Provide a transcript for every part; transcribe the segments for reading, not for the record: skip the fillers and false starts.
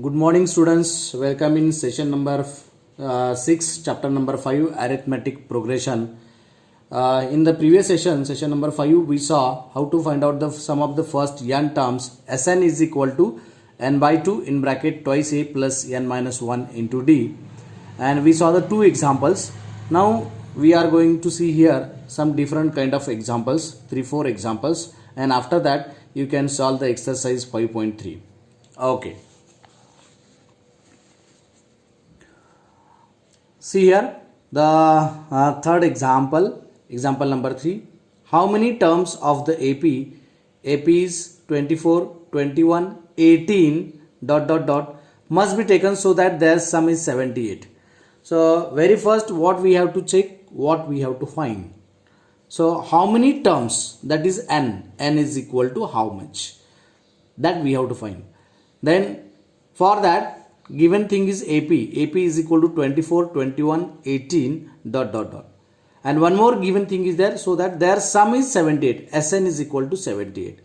Good morning, students. Welcome in session number 6, chapter number 5, arithmetic progression. In the previous session number 5, we saw how to find out the sum of the first n terms. Sn is equal to n by 2 in bracket twice a plus n minus 1 into d. And we saw the two examples. Now we are going to see here some different kind of examples, 3-4 examples. And after that, you can solve the exercise 5.3. Okay. See here the third example number 3. How many terms of the AP is 24, 21, 18 ... must be taken so that their sum is 78. So very first what we have to check, what we have to find. So how many terms, that is n is equal to how much, that we have to find. Then for that, given thing is AP is equal to 24, 21, 18 ... And one more given thing is there, so that their sum is 78. Sn is equal to 78.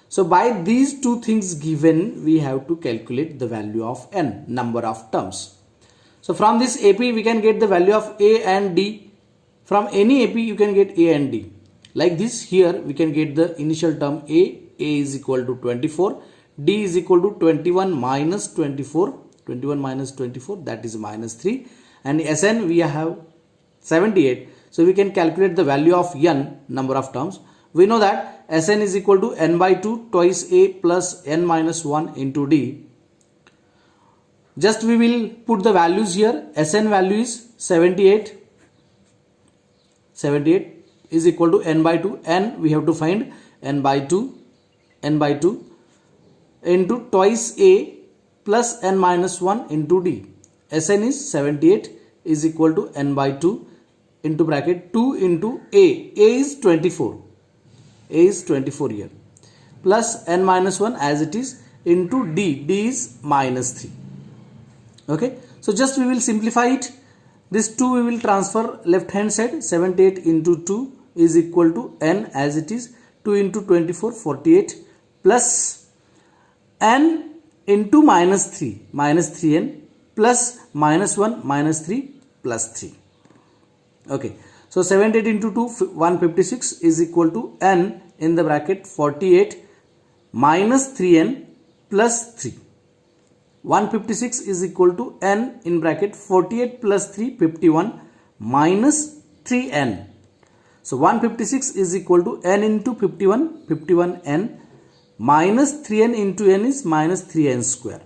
So by these two things given, we have to calculate the value of n, number of terms. So from this AP we can get the value of A and D. From any AP you can get A and D. Like this, here we can get the initial term A is equal to 24, D is equal to 21 minus 24, 21 minus 24, that is minus 3, and Sn we have 78. So we can calculate the value of n, number of terms. We know that Sn is equal to n by 2 twice A plus n minus 1 into D. Just we will put the values here. Sn value is 78. 78 is equal to n by 2. N we have to find n by 2 into twice A plus n minus 1 into D. Sn is 78 is equal to n by 2 into bracket 2 into A. A is 24. A is 24 here. Plus n minus 1 as it is into D. D is minus 3. Okay. So just we will simplify it. This 2 we will transfer left hand side. 78 into 2 is equal to n as it is. 2 into 24, 48 plus n into minus 3, minus 3n plus minus 1, minus 3 plus 3. Okay. So 78 into 2, 156 is equal to n in the bracket 48 minus 3n plus 3. 156 is equal to n in bracket 48 plus 3, 51 minus 3n. So 156 is equal to n into 51, 51n minus 3n into n is minus 3n square.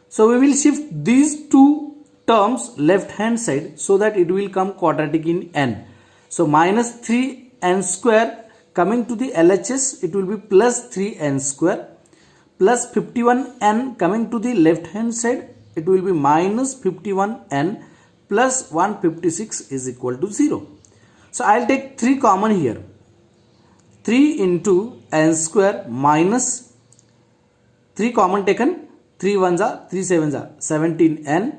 So we will shift these two terms left hand side so that it will come quadratic in n. So minus 3n square coming to the LHS, it will be plus 3n square plus 51n coming to the left hand side, it will be minus 51n plus 156 is equal to 0. So I will take 3 common here. 3 into n square minus 3 common taken, 3 1s are 3 7s are 17n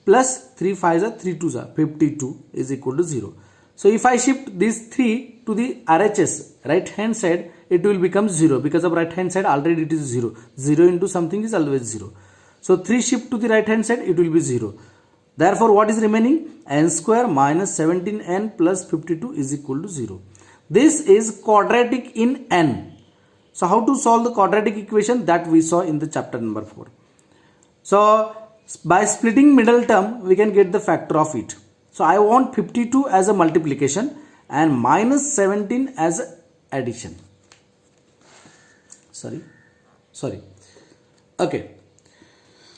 plus 3 5s are 3 2s are 52 is equal to 0. So if I shift these 3 to the RHS, right hand side, it will become 0 because of right hand side already it is 0. 0 into something is always 0. So 3 shift to the right hand side, it will be 0. Therefore what is remaining? N square minus 17n plus 52 is equal to 0. This is quadratic in n. So how to solve the quadratic equation, that we saw in the chapter number 4. So by splitting middle term, we can get the factor of it. So I want 52 as a multiplication and minus 17 as a addition. Sorry. Okay.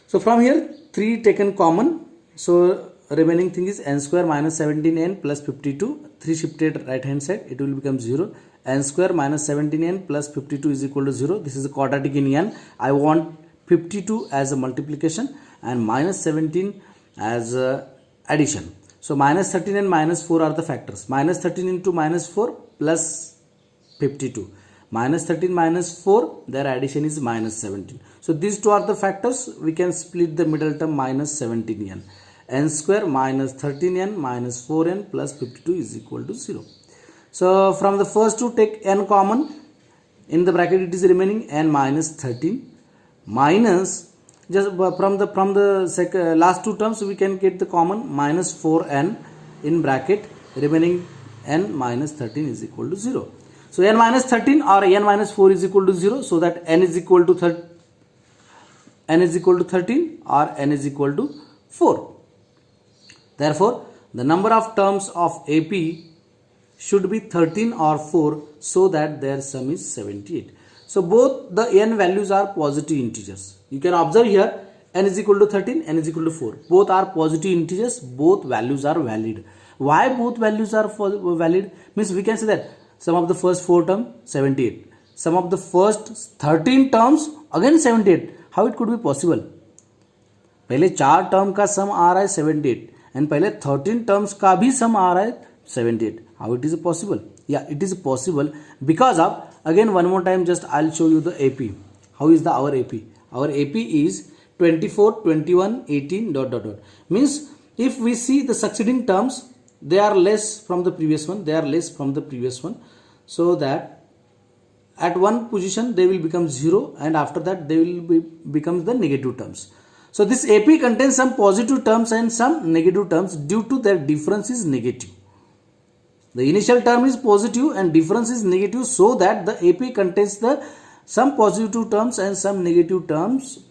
So from here 3 taken common. So remaining thing is n square minus 17n plus 52. 3 shifted right hand side, it will become 0. N square minus 17n plus 52 is equal to 0. This is a quadratic in n. I want 52 as a multiplication and minus 17 as a addition. So minus 13 and minus 4 are the factors. Minus 13 into minus 4 plus 52. Minus 13 minus 4, their addition is minus 17. So these two are the factors. We can split the middle term minus 17n. N square minus 13n minus 4n plus 52 is equal to 0. So from the first two, take n common. In the bracket it is remaining n minus 13 minus just from the last two terms we can get the common minus 4n in bracket, remaining n minus 13 is equal to 0. So n minus 13 or n minus 4 is equal to 0, so that n is equal to 13 or n is equal to 4. Therefore, the number of terms of AP should be 13 or 4, so that their sum is 78. So both the n values are positive integers. You can observe here n is equal to 13, n is equal to 4. Both are positive integers, both values are valid. Why both values are valid? Means we can say that sum of the first 4 terms 78. Sum of the first 13 terms again 78. How it could be possible? पहले 4 term का सम आ रहा है 78 and पहले 13 terms का भी सम आ रहा है 78. How it is possible? Yeah, it is possible because of, again one more time just I'll show you the AP. How is the our AP? Our AP is 24, 21, 18 dot dot dot. Means if we see the succeeding terms, they are less from the previous one. They are less from the previous one. So that at one position they will become 0 and after that they will become the negative terms. So this AP contains some positive terms and some negative terms due to their difference is negative. The initial term is positive and difference is negative, so that the AP contains some positive terms and some negative terms,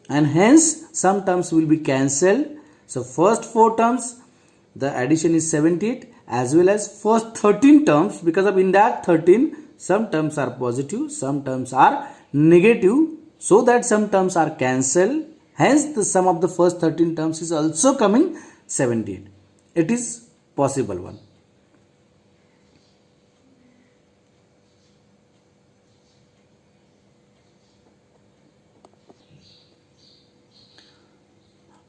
and hence some terms will be cancelled. So first 4 terms the addition is 78, as well as first 13 terms, because of in that 13 some terms are positive, some terms are negative, so that some terms are cancelled, hence the sum of the first 13 terms is also coming 78. It is possible one.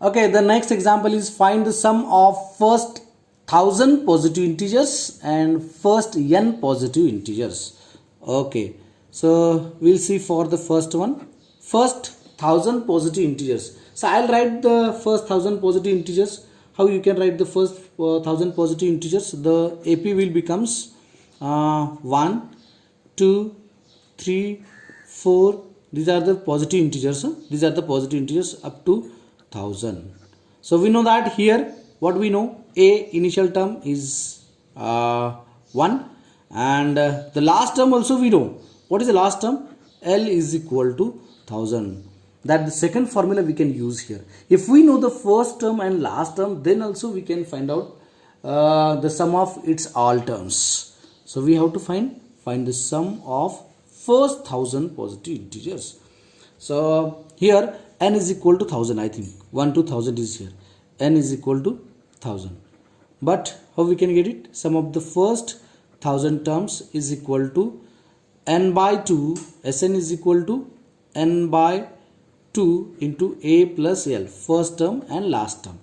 Okay, the next example is find the sum of first 1000 positive integers and first n positive integers. Okay, so we'll see for the first one. First 1000 positive integers. So I'll write the first 1000 positive integers. How you can write the first 1000 positive integers? The AP will becomes 1, 2, 3, 4. These are the positive integers. These are the positive integers up to 1000. So we know that here what we know, A initial term is 1 and the last term also we know. What is the last term? L is equal to 1000. That the second formula we can use here. If we know the first term and last term, then also we can find out the sum of its all terms. So we have to find the sum of first 1000 positive integers. So here n is equal to 1000, I think 1 to 1000 is here. N is equal to 1000. But how we can get it? Sum of the first 1000 terms is equal to n by 2. Sn is equal to n by 2 into A plus L, first term and last term.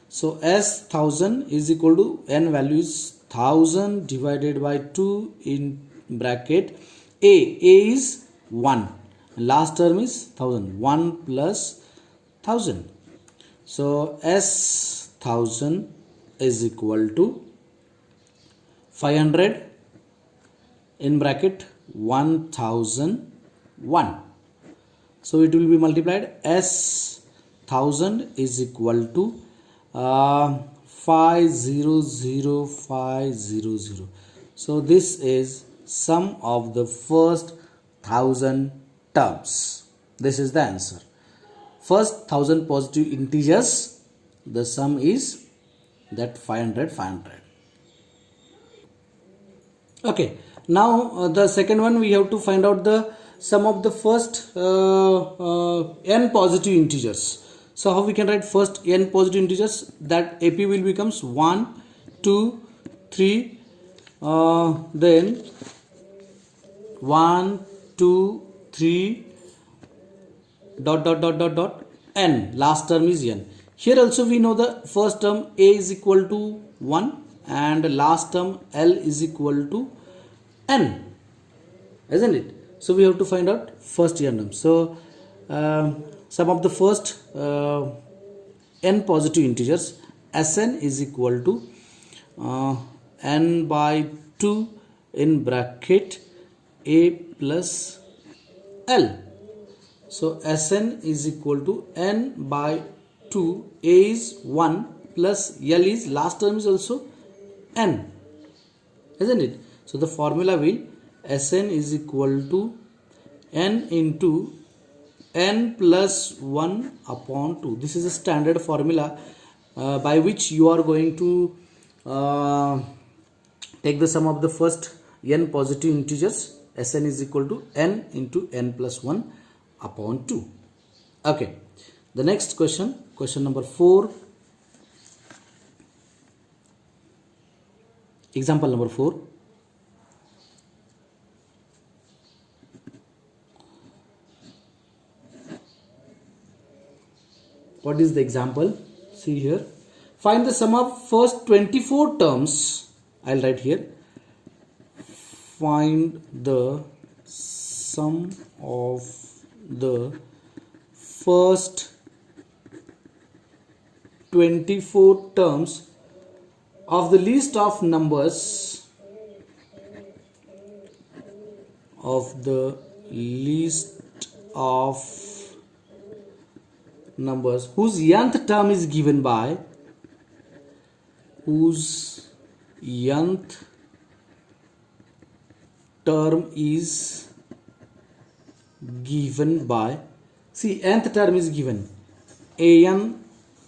So S 1000 is equal to n value is 1000 divided by 2 in bracket A is 1. Last term is 1000. 1 plus 1000. So S 1000 is equal to 500 in bracket 1001. So it will be multiplied. S 1000 is equal to 500500. So this is sum of the first 1000 terms. This is the answer. First 1000 positive integers, the sum is that 500. Okay, now the second one we have to find out the sum of the first n positive integers. So how we can write first n positive integers? That AP will becomes 1, 2, 3, then 1, 2, 3 dot n. Last term is n. Here also we know the first term A is equal to 1 and last term L is equal to n, isn't it? So we have to find out first n term. So sum of the first n positive integers, Sn is equal to n by 2 in bracket A plus L. So Sn is equal to n by 2. A is 1 plus L is last term is also n, isn't it? So the formula will Sn is equal to n into n plus 1 upon 2. This is a standard formula by which you are going to take the sum of the first n positive integers. Sn is equal to n into n plus 1 upon 2. Okay, the next question, question number 4, example number 4. What is the example? See here. Find the sum of first 24 terms. I'll write here. Find the sum of the first 24 terms of the list of numbers whose nth term is given by see, nth term is given an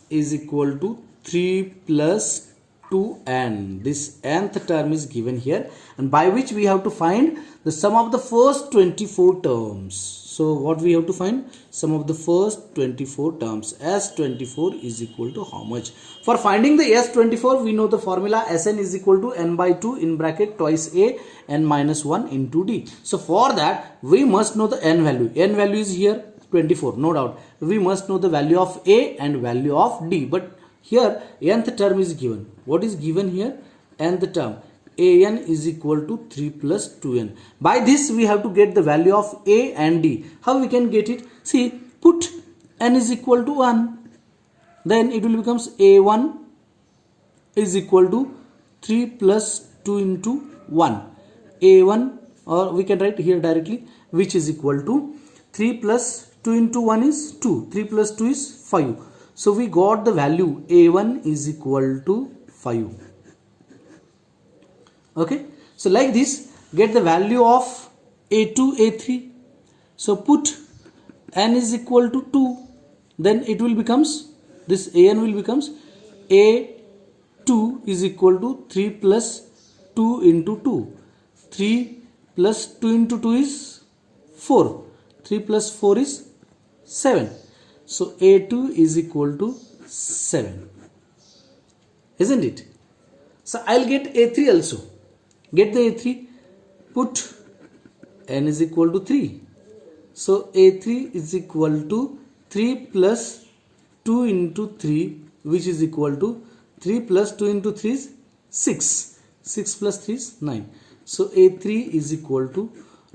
is equal to 3 plus 2n. This nth term is given here, and by which we have to find the sum of the first 24 terms. So what we have to find? Sum of the first 24 terms. S24 is equal to how much? For finding the S24, we know the formula Sn is equal to n by 2 in bracket twice A n minus 1 into D. So for that, we must know the n value. N value is here 24, no doubt. We must know the value of A and value of D. But here nth term is given. What is given here? Nth term. An is equal to 3 plus 2n. By this we have to get the value of A and D. How we can get it? See, put n is equal to 1. Then it will becomes A1 is equal to 3 plus 2 into 1. A1, or we can write here directly, which is equal to 3 plus 2 into 1 is 2. 3 plus 2 is 5. So we got the value A1 is equal to 5. Okay, so like this, get the value of A2, A3. So put n is equal to 2. Then it will becomes, this An will becomes A2 is equal to 3 plus 2 into 2. 3 plus 2 into 2 is 4. 3 plus 4 is 7. So A2 is equal to 7. Isn't it? So I'll get A3 also. Get the A3. Put n is equal to 3. So A3 is equal to 3 plus 2 into 3, which is equal to 3 plus 2 into 3 is 6. 6 plus 3 is 9. So A3 is equal to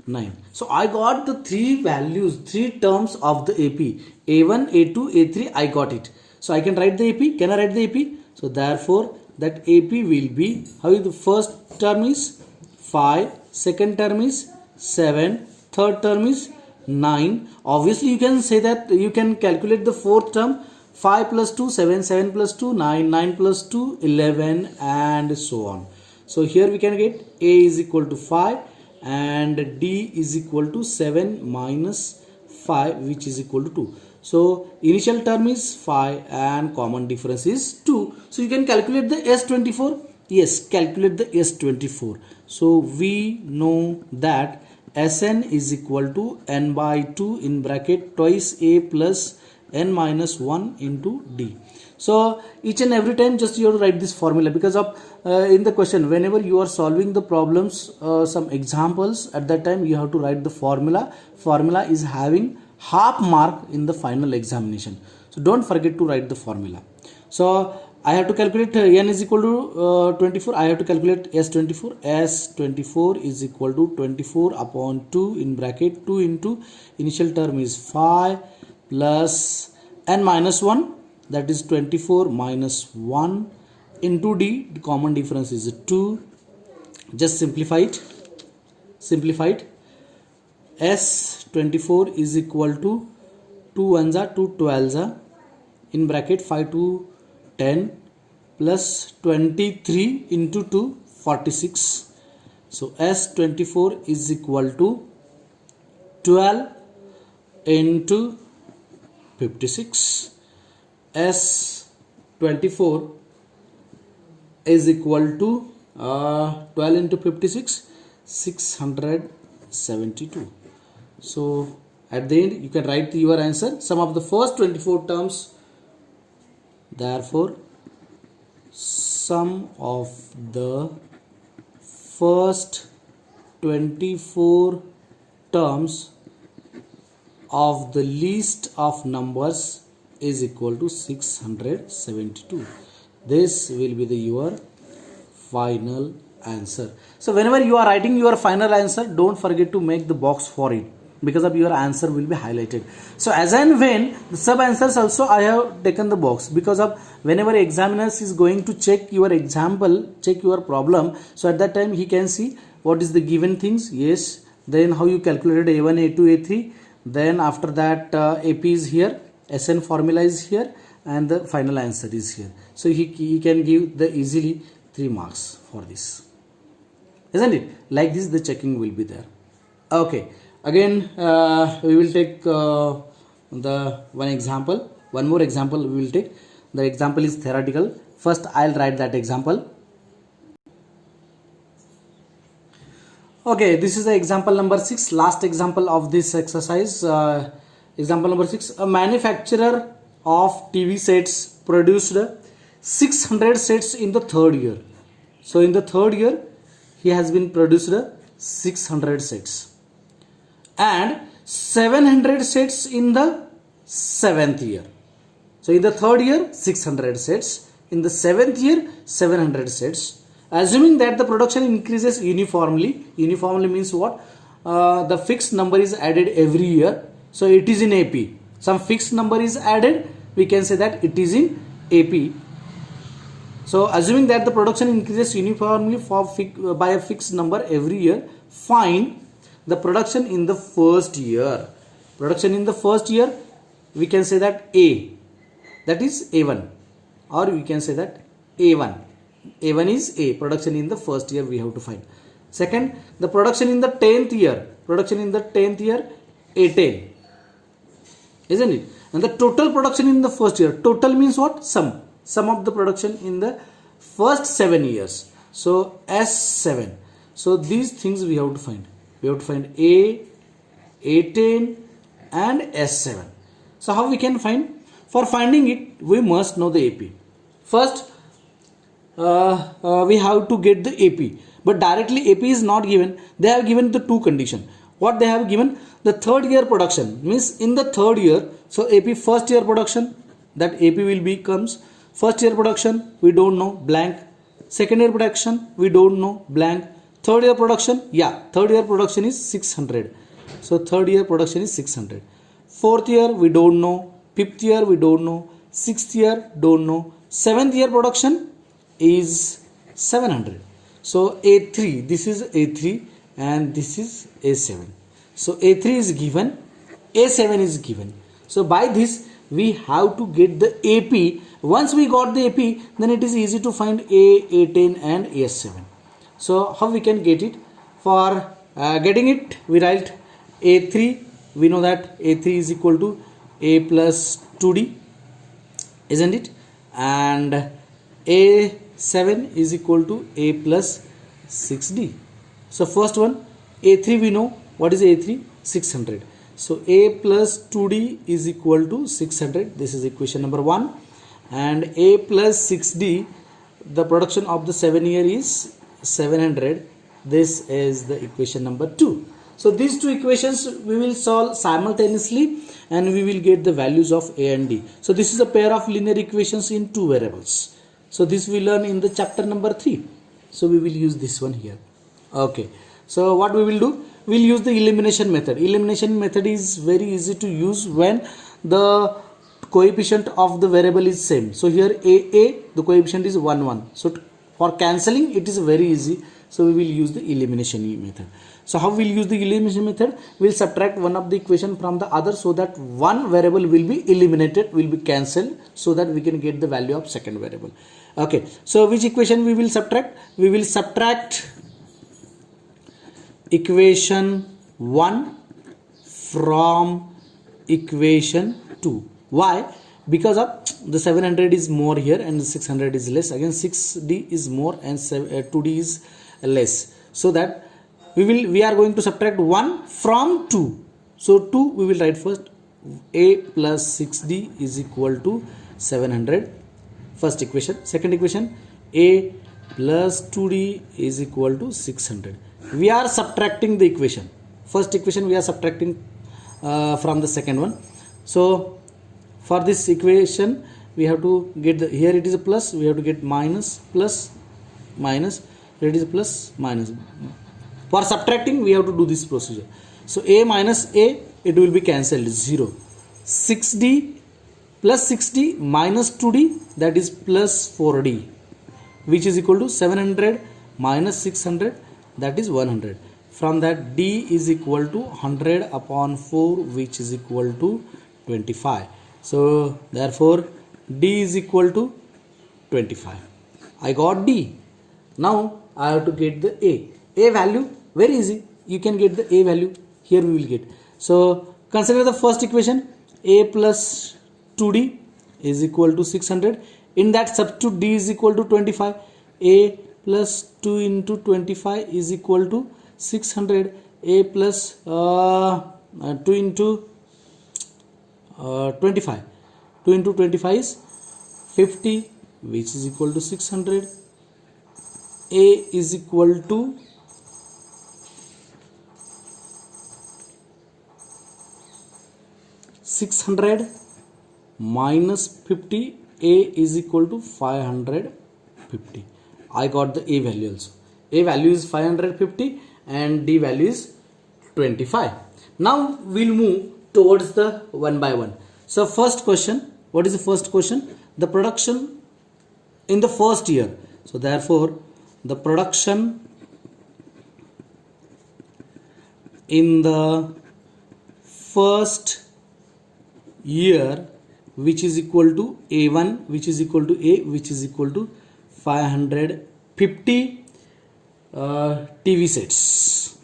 9. So I got the three values, three terms of the AP. A1, A2, A3, I got it. So I can write the AP. Can I write the AP? So therefore that AP will be, how is the first term is 5, second term is 7, third term is 9. Obviously you can say that you can calculate the fourth term. 5 plus 2, 7, 7 plus 2, 9, 9 plus 2, 11, and so on. So here we can get A is equal to 5 and D is equal to 7 minus 5, which is equal to 2. So initial term is 5 and common difference is 2. So you can calculate the S24. Yes, calculate the S24. So we know that Sn is equal to n by 2 in bracket twice A plus n minus 1 into D. So each and every time just you have to write this formula, because of in the question whenever you are solving the problems, some examples, at that time you have to write the formula. Formula is having half mark in the final examination. So don't forget to write the formula. So I have to calculate n is equal to 24. I have to calculate S24. S24 is equal to 24 upon 2 in bracket 2 into initial term is 5 plus n minus 1, that is 24 minus 1 into D. The common difference is 2. Just simplify it. S24 is equal to 2 ones are 2 12s are in bracket 5 to 10 plus 23 into 2 46. So S24 is equal to 12 into 56. S24 is equal to 12 into 56, 672. So at the end you can write your answer. Sum of the first 24 terms. Therefore, sum of the first 24 terms of the list of numbers is equal to 672. This will be your final answer. So whenever you are writing your final answer, don't forget to make the box for it, because of your answer will be highlighted. So as and when the sub answers also I have taken the box, because of whenever examiners is going to check your example, check your problem, so at that time he can see what is the given things, yes, then how you calculated A1, A2, A3, then after that AP is here, SN formula is here, and the final answer is here. So he can give the easily 3 marks for this, isn't it? Like this the checking will be there. Okay, again we will take the one more example we will take. The example is theoretical. First I'll write that example. Okay, this is the example number 6, last example of this exercise. Example number 6, a manufacturer of TV sets produced 600 sets in the third year. So in the third year he has been produced 600 sets and 700 sets in the 7th year. So in the third year 600 sets, in the 7th year 700 sets. Assuming that the production increases uniformly means what? The fixed number is added every year. So it is in AP. Some fixed number is added, we can say that it is in AP. So assuming that the production increases uniformly by a fixed number every year, find the production in the first year. Production in the first year, we can say that A, that is A1, or we can say that A1. A1 is A, production in the first year we have to find. Second, the production in the 10th year, A10, isn't it? And the total production in the first year, total means what? Sum of the production in the first 7 years. So S7. So these things we have to find. We have to find A, A10 and S7. So how we can find? For finding it, we must know the AP. First, we have to get the AP, but directly AP is not given. They have given the two conditions. What they have given? The third year production means in the third year. So AP first year production, that AP will becomes first year production, we don't know, blank. Second year production, we don't know, blank. Third year production, third year production is 600. So third year production is 600. Fourth year we don't know, fifth year we don't know, sixth year don't know, seventh year production is 700. So A3, this is A3 and this is A7. So A3 is given, A7 is given. So by this we have to get the AP. Once we got the AP, then it is easy to find A, A10 and A7. So how we can get it? For getting it, we write A3. We know that A3 is equal to A plus 2D, isn't it? And A7 is equal to A plus 6D. So first one, A3 we know. What is A3? 600. So A plus 2D is equal to 600. This is equation number 1. And A plus 6D, the production of the 7 year is 700. This is the equation number 2. So these two equations we will solve simultaneously and we will get the values of A and D. So this is a pair of linear equations in two variables. So this we learn in the chapter number 3. So we will use this one here. Okay. So what we will do? We will use the elimination method. Elimination method is very easy to use when the coefficient of the variable is same. So here AA, the coefficient is 1, 1. So For cancelling, it is very easy. So we will use the elimination method. So how we will use the elimination method? We will subtract one of the equation from the other, so that one variable will be eliminated, will be cancelled, so that we can get the value of second variable. Okay, so which equation we will subtract? We will subtract equation 1 from equation 2. Why? Because of the 700 is more here and 600 is less. Again 6d is more and 2d is less. So that we are going to subtract 1 from 2. So 2 we will write first. A plus 6d is equal to 700. First equation. Second equation, a plus 2d is equal to 600. We are subtracting the equation. First equation we are subtracting from the second one. So for this equation we have to get the, here it is a plus, we have to get minus, plus, minus, here it is a plus, minus. For subtracting we have to do this procedure. So a minus a, it will be cancelled, 0. 6d plus 6d minus 2d, that is plus 4d, which is equal to 700 minus 600, that is 100. From that d is equal to 100 upon 4, which is equal to 25. So therefore d is equal to 25. I got d. Now I have to get the a value. Very easy, you can get the a value. Here we will get. So consider the first equation, a plus 2d is equal to 600. In that substitute d is equal to 25. A plus 2 into 25 is equal to 600. A plus 2 into 25. 2 into 25 is 50, which is equal to 600. A is equal to 600 minus 50. A is equal to 550. I got the a value also. A value is 550 and d value is 25. Now we'll move towards the one by one. So first question, what is the first question? The production in the first year. So therefore the production in the first year, which is equal to a1, which is equal to a, which is equal to 550 TV sets.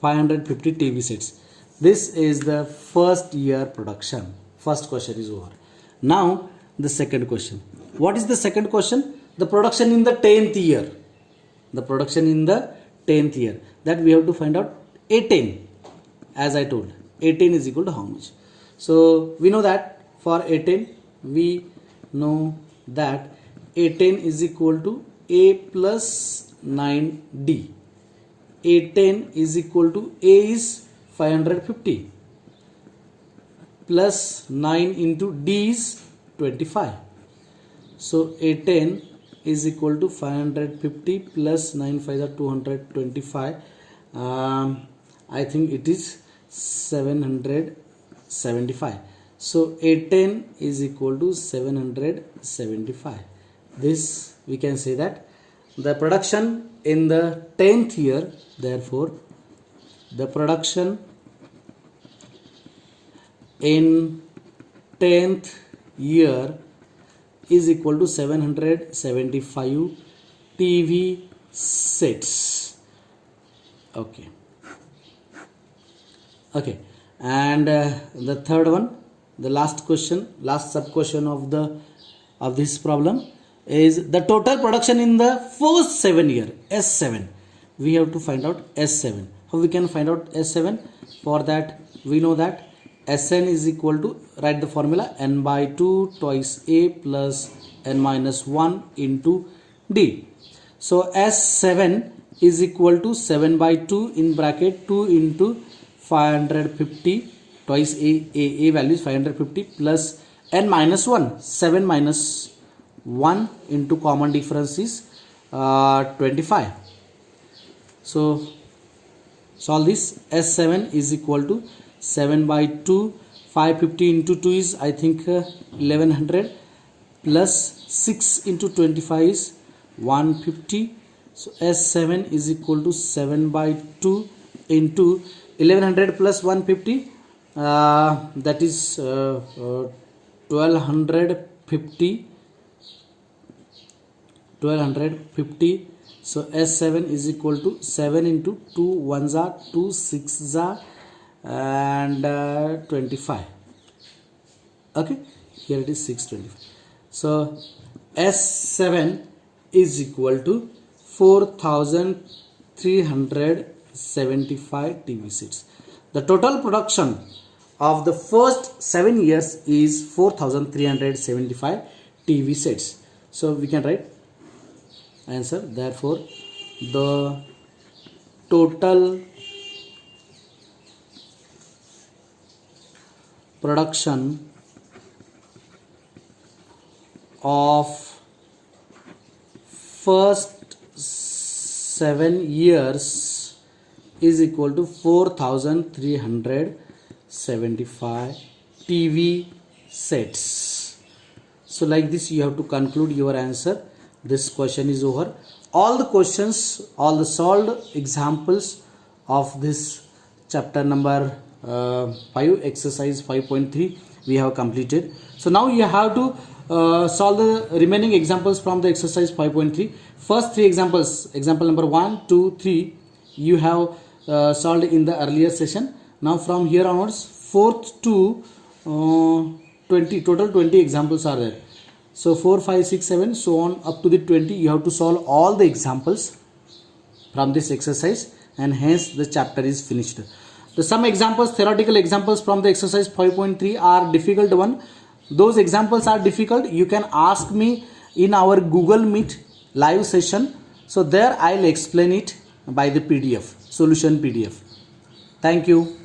550 TV sets. This is the first year production. First question is over. Now the second question. What is the second question? The production in the 10th year. The production in the 10th year. That we have to find out A10. As I told, A10 is equal to how much? So we know that for A10, we know that A10 is equal to A plus 9D. A10 is equal to A is 550 plus 9 into D is 25. So A10 is equal to 550 plus 9 5 are 225. I think it is 775. So A10 is equal to 775. This we can say that the production in the 10th year, therefore the production in 10th year is equal to 775 TV sets. Okay. Okay, and the third one, the last question, last sub question of this problem is the total production in the first 7 year, S7. We have to find out S7. How we can find out S7? For that we know that Sn is equal to, write the formula, n by 2 twice a plus n minus 1 into d. So S7 is equal to 7 by 2 in bracket 2 into 550 twice a value is 550 plus n minus 1, 7 minus 1 into common difference is 25. So solve this. S7 is equal to 7 by 2, 550 into 2 is I think 1100, plus 6 into 25 is 150. So S7 is equal to 7 by 2 into 1100 plus 150, that is 1250. So S7 is equal to 7 into 2 1s are 2 6s are and 25. Okay, here it is 625. So S7 is equal to 4375 TV sets. The total production of the first 7 years is 4375 TV sets. So we can write answer. Therefore, the total production of first 7 years is equal to 4375 TV sets. So like this you have to conclude your answer. This question is over. All the questions, all the solved examples of this chapter number 5, exercise 5.3 we have completed. So now you have to solve the remaining examples from the exercise 5.3. First 3 examples, example number 1, 2, 3, you have solved in the earlier session. Now from here onwards, 4th to 20, total 20 examples are there. So 4, 5, 6, 7, so on up to the 20, you have to solve all the examples from this exercise, and hence the chapter is finished. The some examples, theoretical examples from the exercise 5.3 are difficult one. Those examples are difficult. You can ask me in our Google Meet live session. So there I'll explain it by the PDF, solution PDF. Thank you.